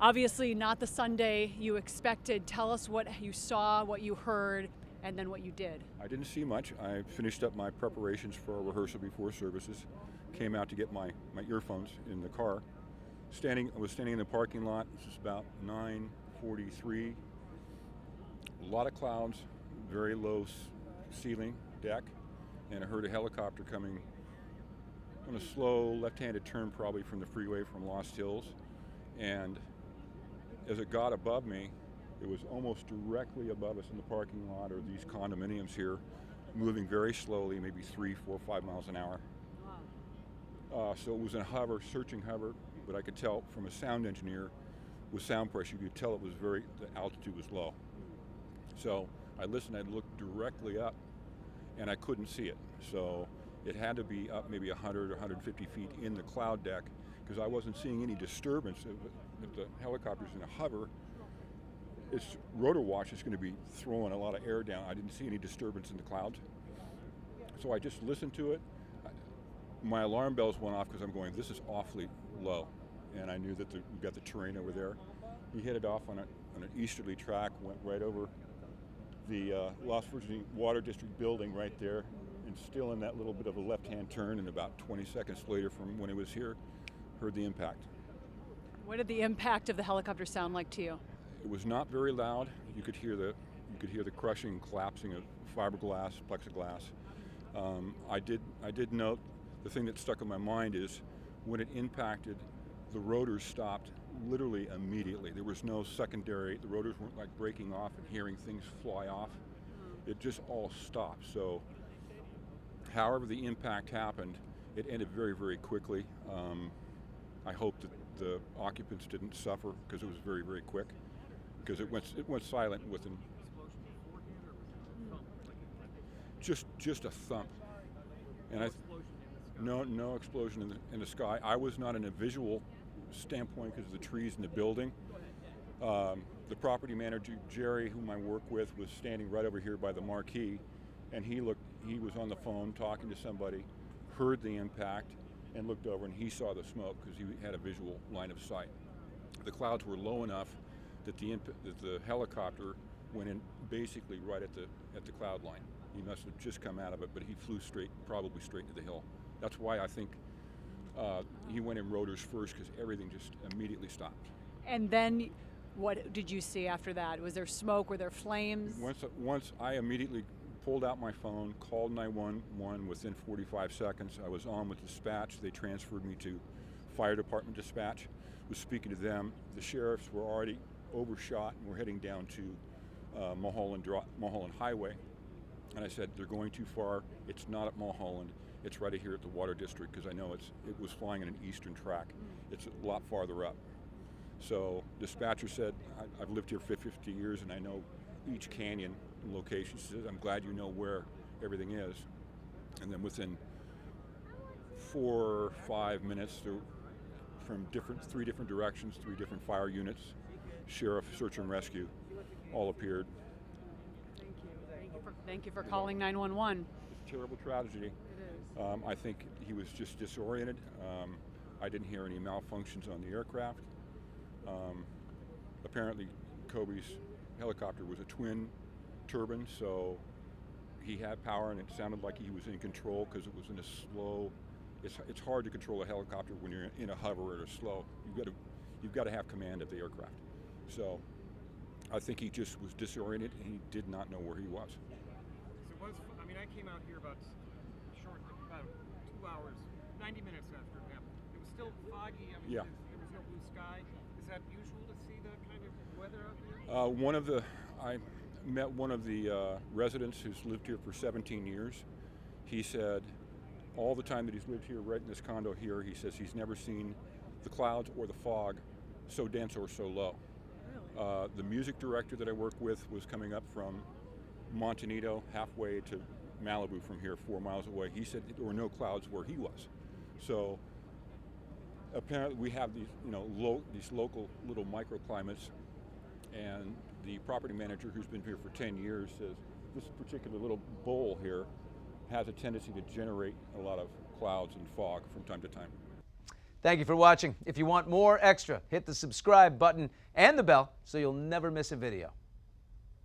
Obviously not the Sunday you expected. Tell us what you saw, what you heard, and then what you did. I didn't see much. I finished up my preparations for a rehearsal before services, came out to get my earphones in the car. I was standing in the parking lot. This is about 9:43. A lot of clouds, very low ceiling deck, and I heard a helicopter coming on a slow left-handed turn, probably from the freeway from Lost Hills. And as it got above me, it was almost directly above us in the parking lot, or these condominiums here, moving very slowly, maybe 3, 4, 5 miles an hour. So it was in a hover, searching hover, but I could tell from a sound engineer with sound pressure, you could tell the altitude was low. So I listened, I looked directly up, and I couldn't see it. So it had to be up maybe 100 or 150 feet in the cloud deck, because I wasn't seeing any disturbance. If the helicopter's in a hover, its rotor wash is going to be throwing a lot of air down. I didn't see any disturbance in the clouds. So I just listened to it. My alarm bells went off because I'm going, this is awfully low. And I knew that we've got the terrain over there. He headed off on an easterly track, went right over the Las Virgenes Water District building right there, and still in that little bit of a left-hand turn, and about 20 seconds later from when he was here, heard the impact. What did the impact of the helicopter sound like to you? It was not very loud. You could hear the crushing and collapsing of fiberglass, plexiglass. I did note, the thing that stuck in my mind is when it impacted, the rotors stopped literally immediately. There was no secondary. The rotors weren't like breaking off and hearing things fly off. It just all stopped. So however the impact happened, it ended very, very quickly. I hope that the occupants didn't suffer, because it was very, very quick, because it went silent within just a thump. And no explosion in the sky. I was not in a visual standpoint because of the trees in the building. The property manager, Jerry, whom I work with, was standing right over here by the marquee, and he was on the phone talking to somebody, heard the impact, and looked over, and he saw the smoke because he had a visual line of sight. The clouds were low enough that the helicopter went in basically right at the cloud line. He must have just come out of it, but he flew probably straight into the hill. That's why I think he went in rotors first, because everything just immediately stopped. And then what did you see after that? Was there smoke? Were there flames? Once I immediately pulled out my phone, called 911 within 45 seconds. I was on with dispatch. They transferred me to fire department dispatch. Was speaking to them. The sheriffs were already overshot and were heading down to Mulholland Highway. And I said, they're going too far. It's not at Mulholland. It's right here at the Water District, because I know it was flying on an eastern track. It's a lot farther up. So dispatcher said, I've lived here for 50 years and I know each canyon and location. She said, I'm glad you know where everything is. And then within 4 or 5 minutes, from three different directions, 3 different fire units, sheriff, search and rescue, all appeared. Thank you for calling 911. It's a terrible tragedy. It is. I think he was just disoriented. I didn't hear any malfunctions on the aircraft. Apparently, Kobe's helicopter was a twin turbine, so he had power, and it sounded like he was in control, because it was in a slow. It's hard to control a helicopter when you're in a hover or a slow. You've got to have command of the aircraft. So I think he just was disoriented, and he did not know where he was. I came out here about 2 hours, 90 minutes after it happened. It was still foggy. Yeah. There was no blue sky. Is that usual to see that kind of weather out here? I met one of the residents who's lived here for 17 years. He said all the time that he's lived here, right in this condo here, he says he's never seen the clouds or the fog so dense or so low. Really? The music director that I work with was coming up from Montanito, halfway to Malibu from here, 4 miles away. He said there were no clouds where he was. So apparently we have these, these local little microclimates, and the property manager, who's been here for 10 years, says this particular little bowl here has a tendency to generate a lot of clouds and fog from time to time. Thank you for watching. If you want more extra, hit the subscribe button and the bell so you'll never miss a video.